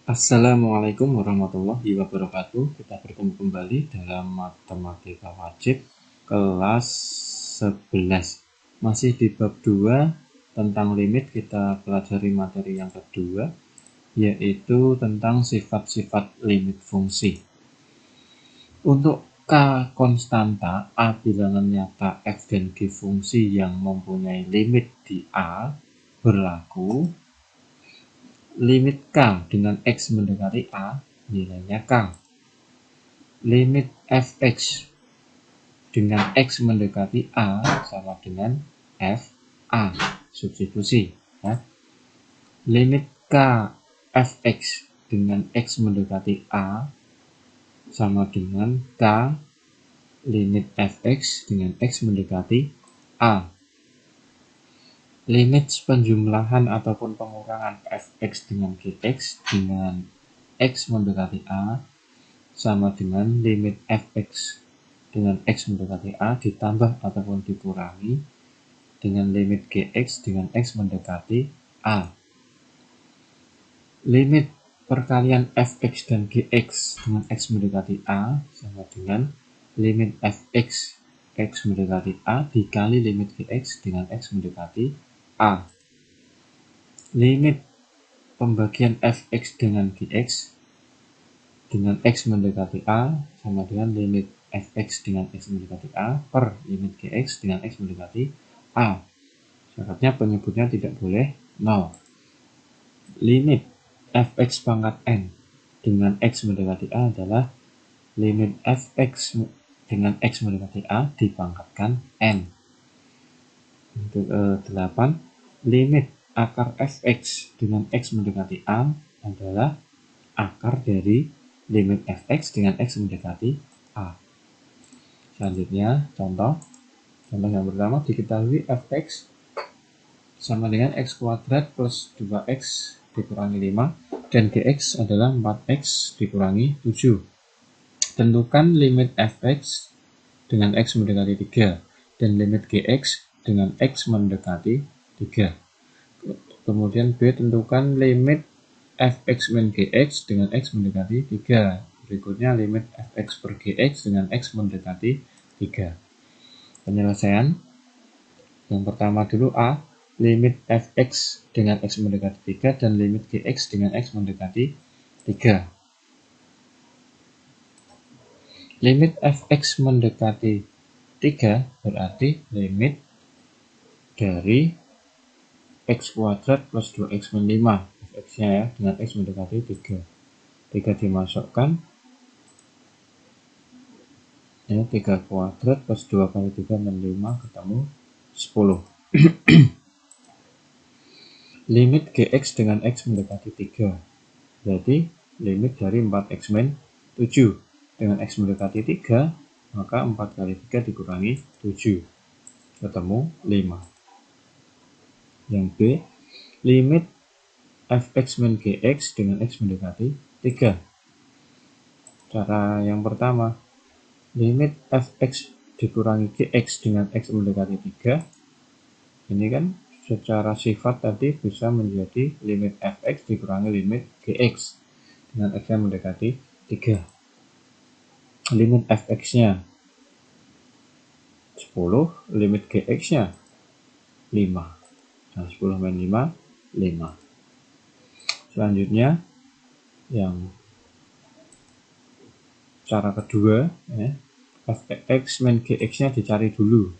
Assalamualaikum warahmatullahi wabarakatuh. Kita bertemu kembali dalam matematika wajib kelas 11. Masih di bab 2 tentang limit. Kita pelajari materi yang kedua, yaitu tentang sifat-sifat limit fungsi. Untuk K konstanta, A bilangan nyata, F dan G fungsi yang mempunyai limit di A berlaku. Limit K dengan X mendekati A, nilainya K. Limit Fx dengan X mendekati A sama dengan Fa. Substitusi. Ya. Limit K Fx dengan X mendekati A sama dengan K limit Fx dengan X mendekati A. Limit penjumlahan ataupun pengurangan Fx dengan Gx dengan X mendekati A sama dengan limit Fx dengan X mendekati A ditambah ataupun dikurangi dengan limit Gx dengan X mendekati A. Limit perkalian Fx dan Gx dengan X mendekati A sama dengan limit Fx X mendekati A dikali limit Gx dengan X mendekati A. Limit pembagian Fx dengan Gx dengan X mendekati A sama dengan limit Fx dengan X mendekati A per limit Gx dengan X mendekati A. Syaratnya penyebutnya tidak boleh 0. Limit Fx pangkat N dengan X mendekati A adalah limit Fx dengan X mendekati A dipangkatkan N. Untuk 8, limit akar Fx dengan X mendekati A adalah akar dari limit Fx dengan X mendekati A. Selanjutnya, contoh yang pertama, diketahui Fx sama dengan X kuadrat plus 2X dikurangi 5 dan Gx adalah 4X dikurangi 7. Tentukan limit Fx dengan X mendekati 3 dan limit Gx dengan X mendekati 3. Kemudian B, tentukan limit Fx min Gx dengan X mendekati 3. Berikutnya limit Fx per Gx dengan X mendekati 3. Penyelesaian yang pertama dulu A, limit Fx dengan X mendekati 3 dan limit Gx dengan X mendekati 3. Limit Fx mendekati 3 berarti limit dari X kuadrat plus 2X min 5 Fx-nya ya, dengan X mendekati 3. 3 dimasukkan, ya, 3 kuadrat plus 2 kali 3 min 5 ketemu 10. Limit Gx dengan X mendekati 3 berarti limit dari 4X min 7 dengan X mendekati 3, maka 4 kali 3 dikurangi 7 ketemu 5. Yang B, limit Fx min Gx dengan X mendekati 3. Cara yang pertama, limit Fx dikurangi Gx dengan X mendekati 3. Ini kan secara sifat tadi bisa menjadi limit Fx dikurangi limit Gx dengan X yang mendekati 3. Limit Fx-nya 10, limit Gx-nya 5. Nah, 10 min 5, 5. Selanjutnya, yang cara kedua, ya, Fx min Gx-nya dicari dulu.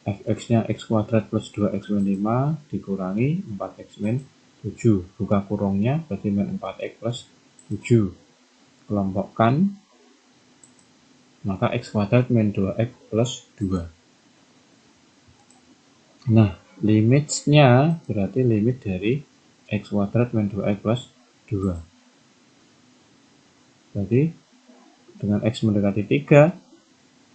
Fx-nya X kuadrat plus 2X min 5 dikurangi 4X min 7. Buka kurungnya berarti min 4X plus 7. Kelompokkan, maka X kuadrat min 2X plus 2. Nah, limitnya berarti limit dari X kuadrat min 2X plus 2. Berarti dengan X mendekati 3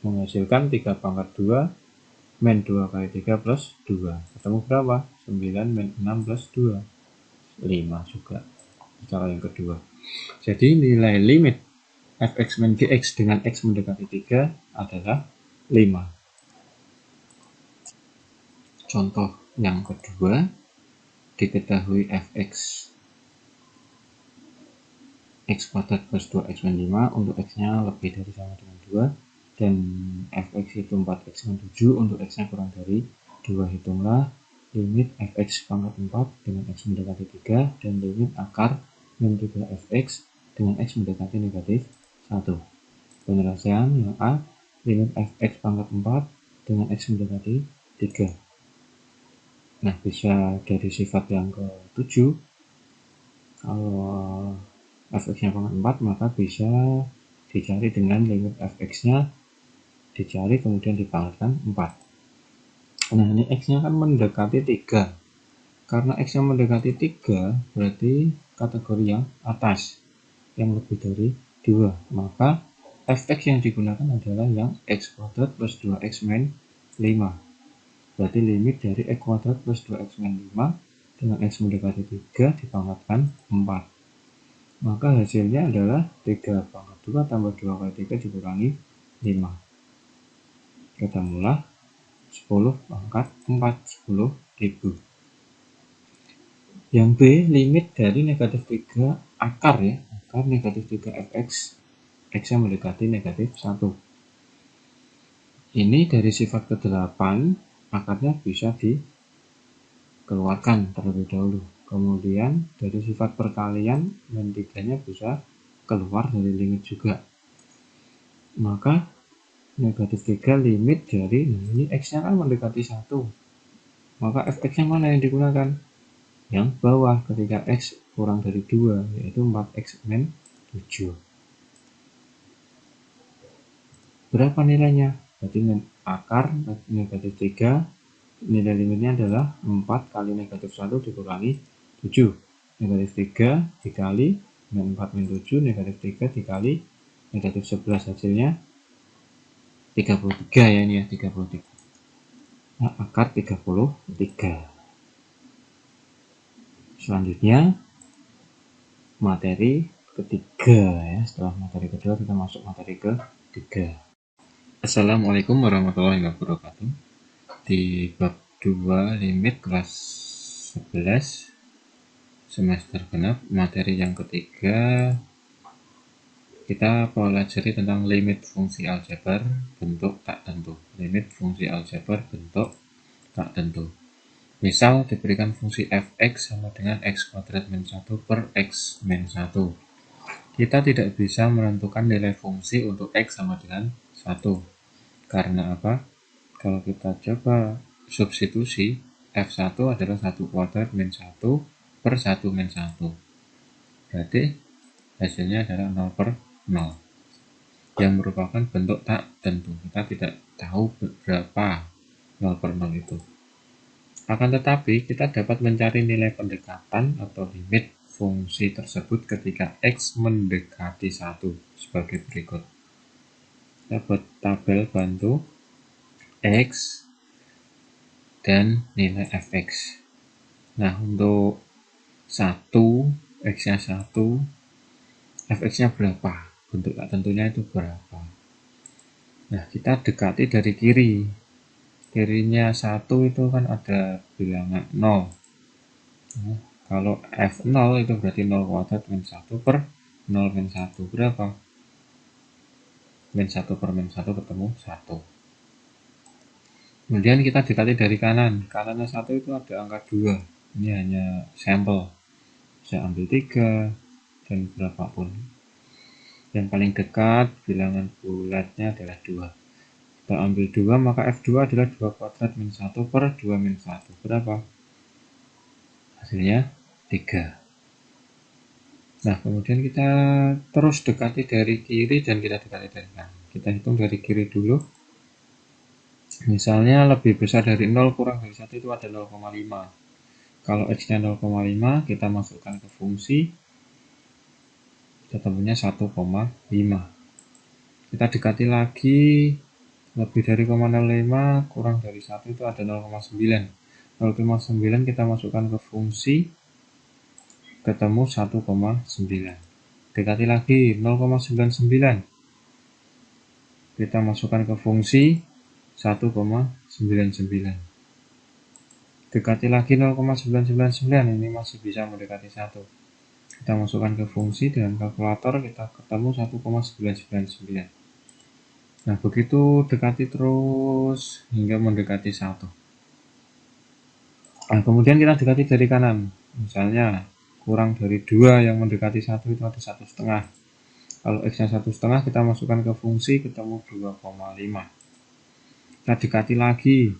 menghasilkan 3 pangkat 2 min 2 kali 3 plus 2. Ketemu berapa? 9 min 6 plus 2. 5 juga. Cara yang kedua. Jadi nilai limit Fx min Gx dengan X mendekati 3 adalah 5. Contoh yang kedua, diketahui Fx x kuadrat plus 2x min 5 untuk x-nya lebih dari sama dengan 2, dan fx itu 4x min 7 untuk x-nya kurang dari 2. Hitunglah limit fx pangkat 4 dengan x mendekati 3 dan limit akar min 3 fx dengan x mendekati negatif 1. Penyelesaian yang A, limit fx pangkat 4 dengan x mendekati 3. Nah, bisa dari sifat yang ke-7, kalau fx-nya pangkat 4 maka bisa dicari dengan limit fx-nya dicari kemudian dipangkatkan 4. Nah, ini x-nya kan mendekati 3. Karena x-nya mendekati 3 berarti kategori yang atas, yang lebih dari 2. Maka fx yang digunakan adalah yang x kuadrat plus 2x min 5. Berarti limit dari x kuadrat plus 2x min 5 dengan x mendekati 3 dipangkatkan 4. Maka hasilnya adalah 3 pangkat 2 tambah 2 kali 3 dikurangi 5. Ketemulah 10 pangkat 4, 10.000. Yang B, limit dari negatif 3 akar ya, akar negatif 3 fx, x-nya mendekati negatif 1. Ini dari sifat ke-8, akarnya bisa dikeluarkan terlebih dahulu. Kemudian dari sifat perkalian min 3-nya bisa keluar dari limit juga. Maka negatif 3 limit dari, ini x-nya kan mendekati 1. Maka fx-nya mana yang digunakan? Yang bawah ketika x kurang dari 2, yaitu 4x min 7. Berapa nilainya? Berarti akar negatif 3, nilai limitnya adalah 4 kali negatif 1 dikurangi 7. Negatif 3 dikali min 4 min 7, negatif 3 dikali negatif 11, hasilnya 33 ya, ini ya, 33. Nah, akar 33. Selanjutnya materi ketiga ya. Setelah materi kedua kita masuk materi ketiga. Assalamualaikum warahmatullahi wabarakatuh. Di bab 2 limit kelas 11 semester genap, materi yang ketiga kita pelajari tentang limit fungsi aljabar bentuk tak tentu. Limit fungsi aljabar bentuk tak tentu. Misal diberikan fungsi fx sama dengan x kuadrat min 1 per x min 1. Kita tidak bisa menentukan nilai fungsi untuk x sama dengan 1. Karena apa? Kalau kita coba substitusi, f1 adalah 1 kuadrat min 1 per 1 min 1. Berarti hasilnya adalah 0 per 0. Yang merupakan bentuk tak tentu. Kita tidak tahu berapa 0 per 0 itu. Akan tetapi, kita dapat mencari nilai pendekatan atau limit fungsi tersebut ketika x mendekati 1 sebagai berikut. Kita buat tabel bantu x dan nilai fx. Nah, untuk 1, x-nya 1, fx-nya berapa? Bentuk tak tentunya itu berapa? Nah, kita dekati dari kiri. Kirinya 1 itu kan ada bilangan 0. Nah, kalau f0 itu berarti 0 kuadrat min 1 per 0 min 1. Berapa? Min 1 per min 1 ketemu 1. Kemudian kita dekati dari kanan. Kanannya 1 itu ada angka 2. Ini hanya sampel. Bisa ambil 3 dan berapapun. Yang paling dekat bilangan bulatnya adalah 2. Kita ambil 2, maka f2 adalah 2 kuadrat min 1 per 2 min 1. Berapa? Hasilnya 3. Nah, kemudian kita terus dekati dari kiri dan kita dekati dari kanan. Kita hitung dari kiri dulu. Misalnya lebih besar dari 0 kurang dari 1 itu ada 0,5. Kalau x-nya 0,5, kita masukkan ke fungsi. Ketemunya 1,5. Kita dekati lagi, lebih dari 0,05 kurang dari 1 itu ada 0,9. 0,9 kita masukkan ke fungsi, ketemu 1,9. Dekati lagi 0,99. Kita masukkan ke fungsi 1,99. Dekati lagi 0,999, ini masih bisa mendekati 1. Kita masukkan ke fungsi dengan kalkulator, kita ketemu 1,999. Nah, begitu dekati terus hingga mendekati 1. Nah, kemudian kita dekati dari kanan. Misalnya, kurang dari 2 yang mendekati 1 itu ada 1,5. Kalau X-nya 1,5, kita masukkan ke fungsi, ketemu 2,5. Kita dekati lagi.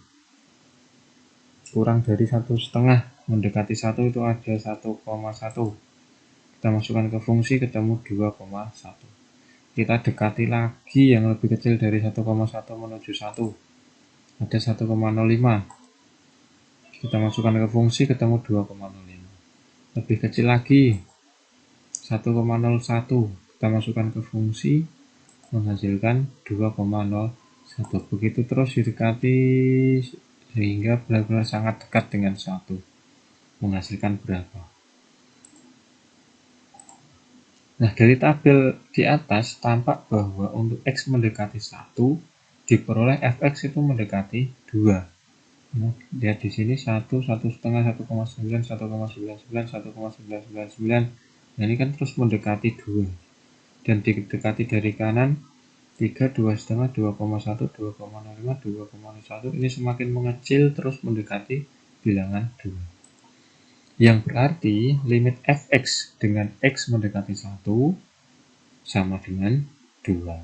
Kurang dari 1,5, mendekati 1 itu ada 1,1. Kita masukkan ke fungsi, ketemu 2,1. Kita dekati lagi yang lebih kecil dari 1,1 menuju 1. Ada 1,05. Kita masukkan ke fungsi, ketemu 2,05. Lebih kecil lagi, 1,01. Kita masukkan ke fungsi, menghasilkan 2,01. Begitu terus didekati sehingga benar-benar sangat dekat dengan 1. Menghasilkan berapa? Nah, dari tabel di atas tampak bahwa untuk X mendekati 1 diperoleh Fx itu mendekati 2. Nah, lihat di sini 1, 1,5, 1,9, 1,99, 1,999. Nah, ini kan terus mendekati 2. Dan didekati dari kanan 3, 2,5, 2,1, 2,05, 2,01. Ini semakin mengecil terus mendekati bilangan 2. Yang berarti limit fx dengan x mendekati 1 sama dengan 2.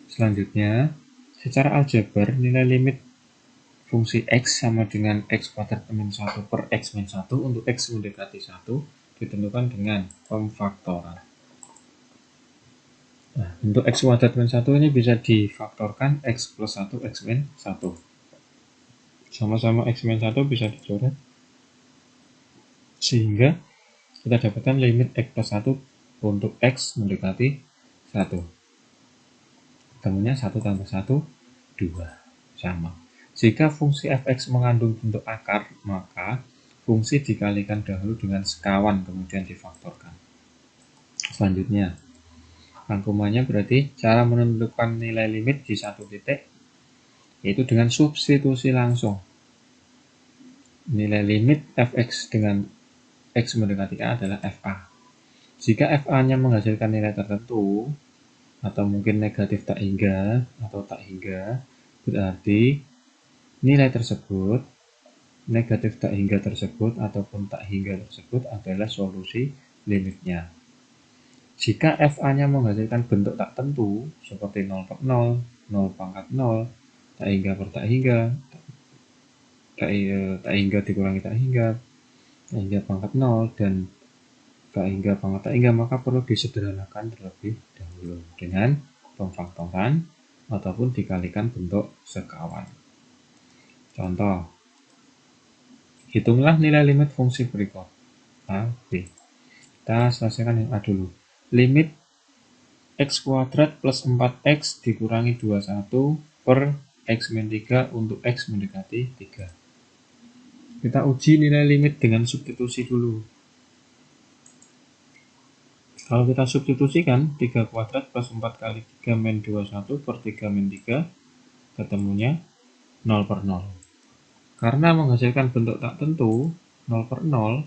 Selanjutnya, secara aljabar nilai limit fungsi x sama dengan x kuadrat min 1 per x min 1 untuk x mendekati 1 ditentukan dengan pemfaktoran. Nah, untuk x kuadrat min 1 ini bisa difaktorkan x plus 1 x min 1. Sama-sama x min 1 bisa dicoret sehingga kita dapatkan limit x plus 1 untuk x mendekati 1. Ketemunya 1 tambah 1, 2. Sama. Jika fungsi fx mengandung bentuk akar, maka fungsi dikalikan dahulu dengan sekawan, kemudian difaktorkan. Selanjutnya, rangkumannya berarti cara menentukan nilai limit di satu titik, yaitu dengan substitusi langsung. Nilai limit fx dengan x mendekati a adalah fa. Jika fa-nya menghasilkan nilai tertentu, atau mungkin negatif tak hingga, atau tak hingga, berarti nilai tersebut, negatif tak hingga tersebut, ataupun tak hingga tersebut adalah solusi limitnya. Jika fa-nya menghasilkan bentuk tak tentu, seperti 0 per 0, 0 pangkat 0, tak hingga per tak hingga, tak hingga dikurangi tak hingga pangkat 0, dan tak hingga pangkat tak hingga, maka perlu disederhanakan terlebih dahulu dengan pemfaktoran ataupun dikalikan bentuk sekawan. Contoh, hitunglah nilai limit fungsi berikut A, B. Kita selesaikan yang A dulu. Limit x kuadrat plus 4x dikurangi 21 per x min 3 untuk x mendekati 3. Kita uji nilai limit dengan substitusi dulu. Kalau kita substitusikan 3 kuadrat plus 4 kali 3 min 21 per 3 min 3, ketemunya 0 per 0. Karena menghasilkan bentuk tak tentu 0 per 0,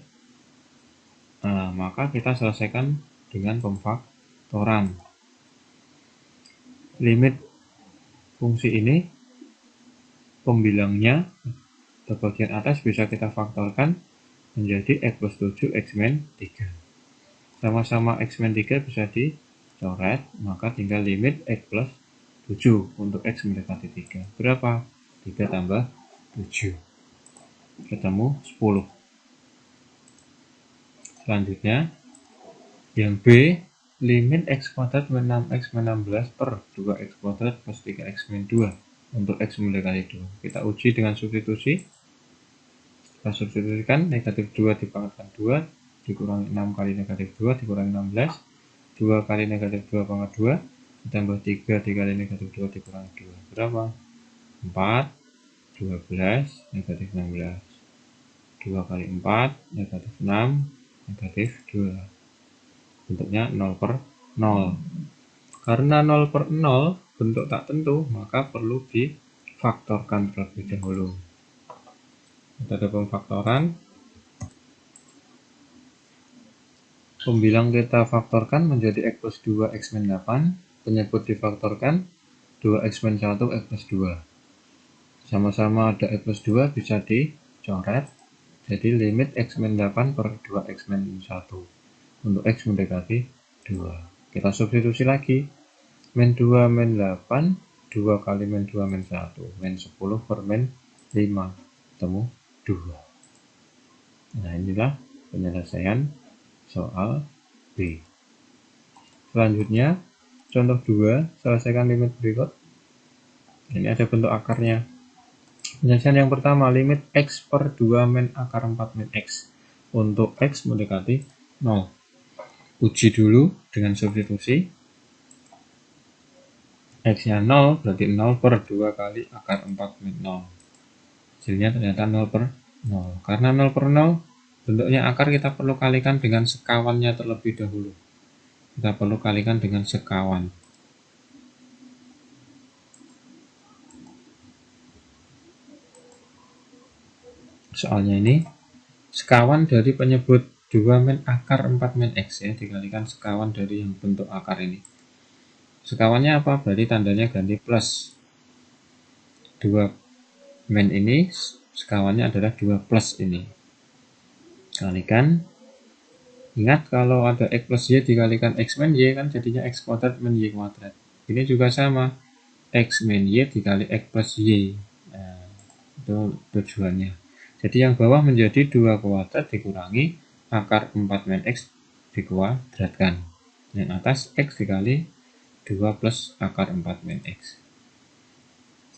maka kita selesaikan dengan pemfaktoran. Limit fungsi ini, pembilangnya di bagian atas bisa kita faktorkan menjadi x plus 7 x min 3. Sama-sama x min 3 bisa dicoret, maka tinggal limit x plus 7 untuk x mendekati 3. Berapa? 3 tambah 7. Ketemu 10. Selanjutnya, yang B, limit x kuadrat min 6x min 16 per 2x kuadrat plus 3x min 2 untuk x mendekati 2. Kita uji dengan substitusi. Kita substitusikan negatif 2 dipangkatkan 2 dikurangi 6 kali negatif 2 dikurangi 16, 2 kali negatif 2 pangkat 2 ditambah 3 dikali negatif 2 dikurangi 2. Berapa? 4, 12, negatif 16. 2 kali 4, negatif 6, negatif 2. Bentuknya 0 per 0. Karena 0 per 0 bentuk tak tentu, maka perlu difaktorkan terlebih dahulu. Kita ada pemfaktoran. Pembilang kita faktorkan menjadi X plus 2 X min 8. Penyebut difaktorkan 2X min 1 X plus 2. Sama-sama ada X plus 2 bisa dicoret. Jadi limit X min 8 per 2X min 1. Untuk X mendekati 2. Kita substitusi lagi. Min 2 min 8. 2 kali min 2 min 1. Min 10 per min 5. Ketemu 2. Nah, inilah penyelesaian soal B. Selanjutnya, contoh 2, selesaikan limit berikut. Ini ada bentuk akarnya. Penyelesaian yang pertama, limit X per 2 min akar 4 min X. Untuk X mendekati 0. Uji dulu dengan substitusi. X-nya 0, berarti 0 per 2 kali akar 4 min 0. Hasilnya ternyata 0 per 0. Karena 0 per 0, bentuknya akar kita perlu kalikan dengan sekawannya terlebih dahulu. Kita perlu kalikan dengan sekawan. Soalnya ini, sekawan dari penyebut 2 min akar 4 min X ya, dikalikan sekawan dari yang bentuk akar ini. Sekawannya apa? Berarti tandanya ganti plus. 2 min ini, sekawannya adalah 2 plus ini. Kalikan. Ingat kalau ada X plus Y dikalikan X min Y kan jadinya X kuadrat min Y kuadrat. Ini juga sama. X min Y dikali X plus Y. Nah, itu tujuannya. Jadi yang bawah menjadi 2 kuadrat dikurangi akar 4 min X dikuadratkan. Yang atas X dikali 2 plus akar 4 min X.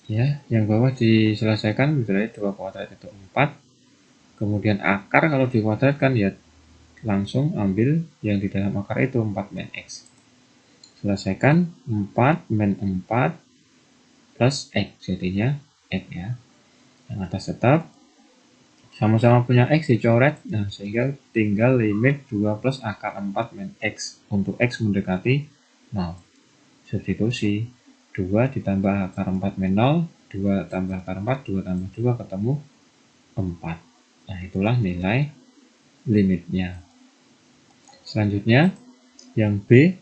Ya, yang bawah diselesaikan berarti 2 kuadrat itu 4. Kemudian akar kalau dikuadratkan ya langsung ambil yang di dalam akar itu 4 min X. Selesaikan 4 min 4 plus X, jadinya X ya. Yang atas tetap sama-sama punya X dicoret, nah sehingga tinggal limit 2 plus akar 4 min X. Untuk X mendekati 0. Substitusi 2 ditambah akar 4 min 0, 2 tambah akar 4, 2 tambah 2 ketemu 4. Nah, itulah nilai limitnya. Selanjutnya, yang B,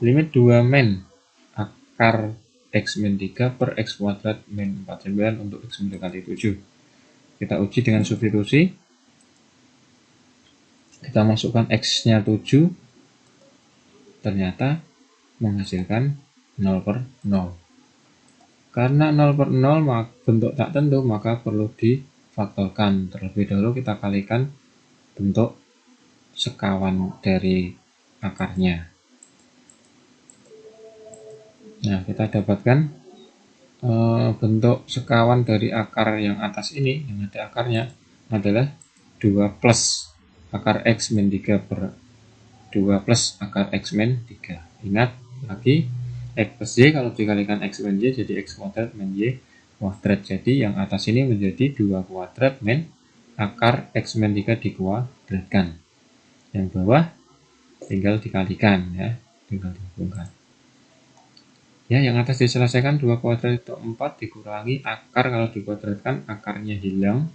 limit 2 min akar X min 3 per X kuadrat min 49 untuk X mendekati 7. Kita uji dengan substitusi. Kita masukkan X-nya 7. Ternyata menghasilkan 0 per 0. Karena 0 per 0 bentuk tak tentu, maka perlu difaktorkan. Terlebih dahulu kita kalikan bentuk sekawan dari akarnya. Nah, kita dapatkan bentuk sekawan dari akar yang atas ini, yang ada akarnya, adalah 2 plus akar X min 3 per 2 plus akar X min 3. Ingat lagi, X plus Y kalau dikalikan X min Y jadi X kuadrat min Y kuadrat. Jadi yang atas ini menjadi 2 kuadrat min akar X min 3 dikuadratkan. Yang bawah tinggal dikalikan ya, tinggal dihubungkan. Ya, yang atas diselesaikan 2 kuadrat itu 4 dikurangi akar kalau dikuadratkan akarnya hilang.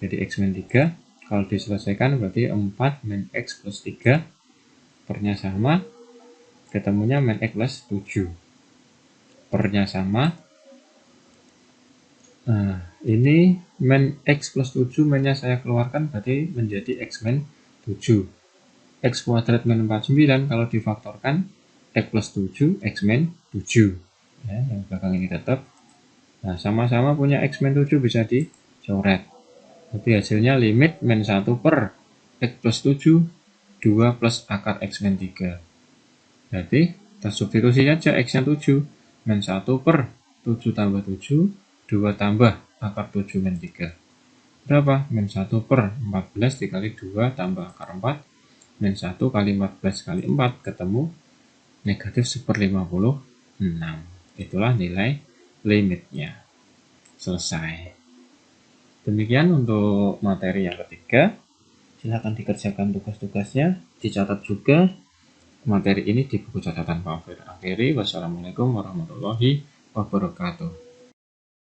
Jadi X min 3. Kalau diselesaikan berarti 4 min X plus 3. Pernya sama. Ketemunya min X plus 7. Pernya sama. Nah, ini min X plus 7, minnya saya keluarkan berarti menjadi X min 7. X kuadrat min 49 kalau difaktorkan X plus 7, X min 7. Ya, yang belakang ini tetap. Nah, sama-sama punya X min 7 bisa dicoret. Jadi hasilnya limit min 1 per X plus 7, 2 plus akar X min 3. Jadi, kita substitusi saja X-nya 7. Min 1 per 7 tambah 7, 2 tambah akar 7 min 3. Berapa? Min 1 per 14 dikali 2 tambah akar 4. Min 1 kali 14 kali 4 ketemu negatif 1/56. Itulah nilai limitnya. Selesai. Demikian untuk materi yang ketiga. Silahkan dikerjakan tugas-tugasnya. Dicatat juga materi ini di buku catatan Pak Fir. Akhiri, wassalamualaikum warahmatullahi wabarakatuh.